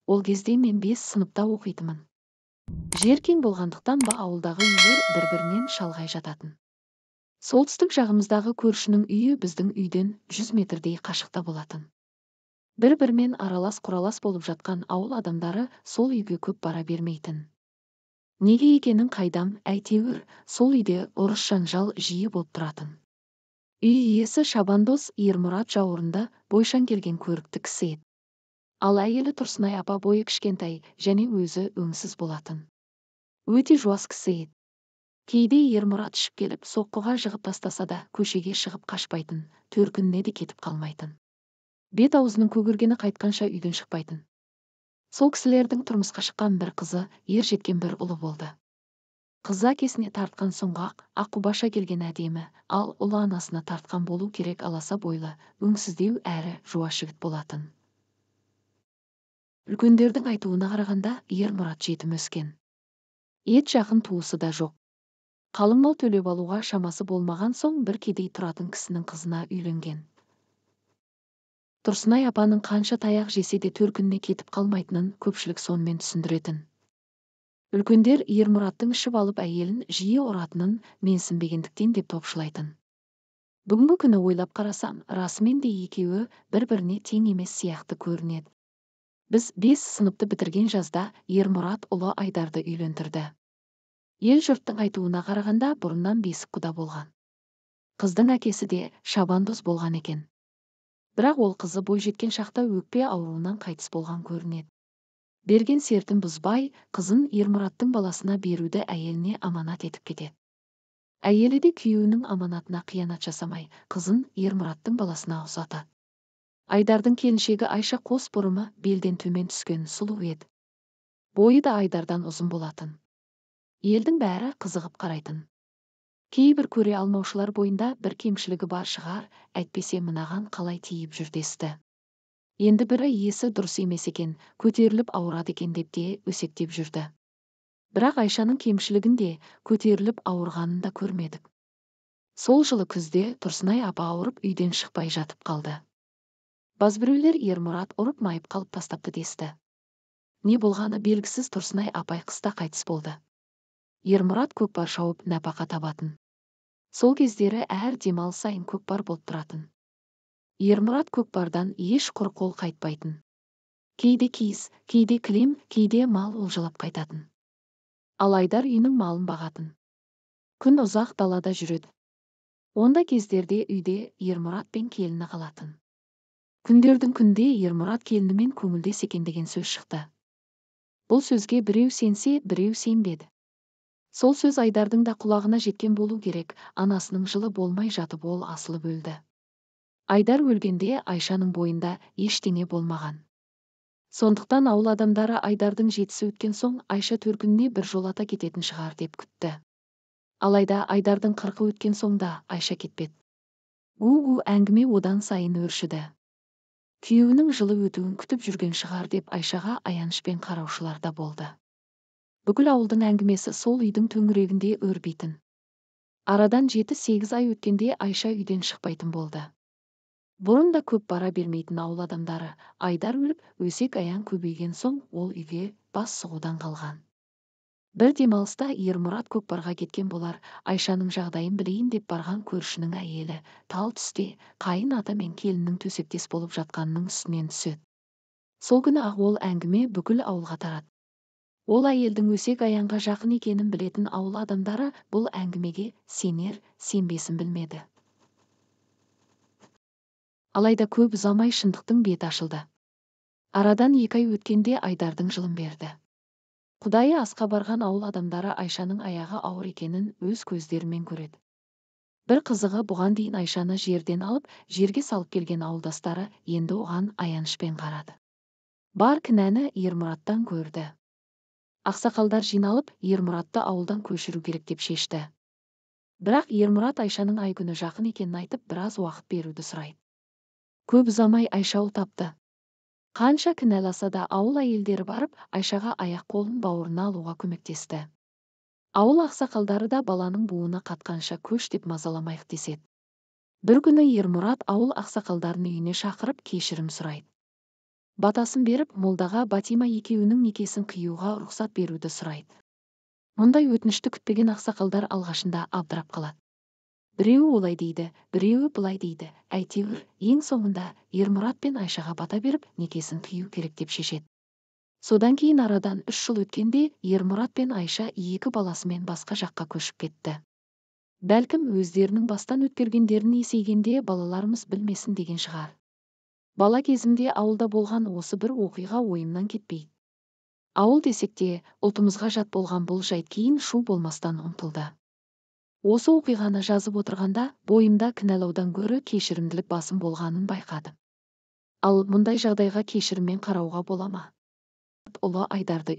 Ол кезде мен 5 сыныпта оқитынмын. Жер кең болғандықтан ауылдағы үйлер бір-бірінен шалғай жататын. Солтүстік жағымыздағы көршінің үйі біздің үйден 100 метрдей қашықта болатын. Бір-бірімен аралас-құралас болып жатқан ауыл адамдары сол үйге көп бара бермейтін. Неге екенін қайдам, әйтеуір, сол үйде ұрыс-жанжал жиі болып тұратын. Үй иесі Шабандоз Ермұрат жауырында бойшаң келген көрікті кісі еді. Ал әйелі Тұрсынай апа бойы кішкентай және өзі өңсіз болатын. Өте жуас кісі еді. Кейде Ермұрат ішіп келіп соққыға жығып тастаса да көшеге шығып қашпайтын, төркініне де кетіп қалмайтын. Бет аузының көгергені қайтқанша үйден шықпайтын. Сол кісілердің тұрмысқа шыққан бір қызы, ер жеткен бір ұлы болды. Қызы әкесіне тартқан соңғақ, аққұбаша келген әдемі, ал ұлы анасына тартқан болу керек аласа бойлы, өңсіздеу әрі жуас жігіт болатын. Үлкендердің айтуына қарағанда Ермұрат жетім өскен. Ет жақын туысы да жоқ. Қалың мал төлеп алуға шамасы болмаған соң бір кедей тұратын кісінің қызына үйленген. Тұрсынай апаның қанша таяқ жесе де төркініне кетіп қалмайтынын көпшілік сонымен түсіндіретін. Үлкендер Ермұраттың ішіп алып әйелін жиі ұратынын менсінбегендіктен деп топшылайтын. Бүгінгі күні ойлап қарасам, расымен де екеуі бір-біріне тең емес сияқты көрінеді. Біз 5 сыныпты бітірген жазда Ермұрат ұлы Айдарды үйлендірді. Ел жұрттың айтуына қарағанда бұрыннан бесік құда болған. Қыздың әкесі де Шабандоз болған екен. Бірақ ол қызы бойжеткен шақта өкпе ауруынан қайтыс болған көрінеді. Берген сертін бұзбай, қызын Ермұраттың баласына беруді әйеліне аманат етіп кетеді. Әйелі де күйеуінің аманатына қиянат жасамай, қызын Ермұраттың баласына ұзатады. Айдардың келіншегі Айша қос бұрымы белден төмен түскен сұлу еді. Бойы да Айдардан ұзын болатын. Елдің бәрі қызығып қарайтын. Кейбір көре алмаушылар бойында бір кемшілігі бар шығар, әйтпесе мынаған қалай тиіп жүр десті. Енді бірі есі дұрыс емес екен, көтеріліп ауырады екен деп те өсектеп жүрді. Бірақ Айшаның кемшілігін де көтеріліп ауырғанын да көрмедік. Сол жылы күзде Тұрсынай апа ауырып үйден шықпай жатып қалды. Базбіреулер Ермұрат ұрып майып қалып тастапты десті. Не болғаны белгісіз Тұрсынай апай қыста қайтыс болды. Ермұрат көкпар шауып нәпақа табатын. Сол кездері әр демалыс сайын көкпар болып тұратын. Ермұрат көкпардан еш құр қол қайтпайтын. Кейде киіз, кейде кілем, кейде мал олжалап қайтатын. Ал Айдар үйінің малын бағатын. Күн ұзақ далада жүреді. Онда кездерде үйде Ермұрат пен келіні қалатын. Күндердің күнде Ермұрат келінімен көңілдес екен деген сөз шықты. Бұл сөзге біреу сенсе, біреу сенбеді. Сол сөз Айдардың да құлағына жеткен болу керек, анасының жылы болмай жатып ол асылып өлді. Айдар өлгенде Айшаның бойында ештеңе болмаған. Сондықтан ауыл адамдары Айдардың жетісі өткен соң Айша төркініне бір жолата кететін шығар деп күтті. Алайда Айдардың 40-ы өткен соңда Айша кетпеді. Әңгіме одан сайын өршіді. Күйеуінің жылы өтуін күтіп жүрген шығар деп Айшаға аянышпен қараушылар да болды. Бүкіл ауылдың әңгімесі сол үйдің төңірегінде өрбейтін. Арадан 7-8 ай өткенде Айша үйден шықпайтын болды. Бұрын да көп бара бермейтін ауыл адамдары Айдар өліп, өсек аяң көбейген соң ол үйге бас сұғудан қалған. Бір демалыста Ермұрат көкпарға кеткен болар, Айшаның жағдайын білейін деп барған көршінің әйелі тал түсте қайын ата мен келіннің төсектес болып жатқанының үстінен түседі. Сол күні ақ ол әңгіме бүкіл ауылға тарады. Ол әйелдің өсек аяңға жақын екенін білетін ауыл адамдары бұл әңгімеге сенер, сенбесін білмеді. Алайда көп ұзамай шындықтың беті ашылды. Арадан 2 ай өткенде Айдардың жылын берді. Құдайы асқа барған ауыл адамдары Айшаның аяғы ауыр екенін өз көздерімен көреді. Бір қызығы бұған дейін Айшаны жерден алып, жерге салып келген ауылдастары енді оған аянышпен қарады. Бар кінәні Ермұраттан көрді. Ақсақалдар жиналып, Ермұратты ауылдан көшіру керек деп шешті. Бірақ Ермұрат Айшаның айкүні жақын екенін айтып, біраз уақыт беруді сұрайды. Көп ұзамай Айша ұл тапты. Қанша кінәласа да ауыл әйелдері барып, Айшаға аяқ-қолын бауырына алуға көмектесті. Ауыл ақсақалдары да баланың буыны қатқанша көш деп мазаламайық деседі. Бір күні Ермұрат ауыл ақсақалдарын үйіне шақырып кешірім сұрайды. Батасын беріп, молдаға Батима екеуінің некесін қиюға рұқсат беруді сұрайды. Мұндай өтінішті күтпеген ақсақалдар алғашында абдырап қалады. Біреуі олай дейді, біреуі былай дейді. Әйтеуір, ең соңында Ермұрат пен Айшаға бата беріп, некесін қию керек деп шешеді. Содан кейін арадан 3 жыл өткенде Ермұрат пен Айша 2 баласымен басқа жаққа көшіп кетті. Бәлкім өздерінің бастан өткергендерін есейгенде балаларымыз білмесін деген шығар. Бала кезімде ауылда болған осы бір оқиға ойымнан кетпейді. Ауыл десек те, ұлтымызға жат болған бұл жайт кейін шу болмастан ұмытылды. Осы оқиғаны жазып отырғанда бойымда кінәлаудан гөрі кешірімділік басым болғанын байқадым. Ал мұндай жағдайға кешіріммен қарауға бола ма? Ұлы Айдарды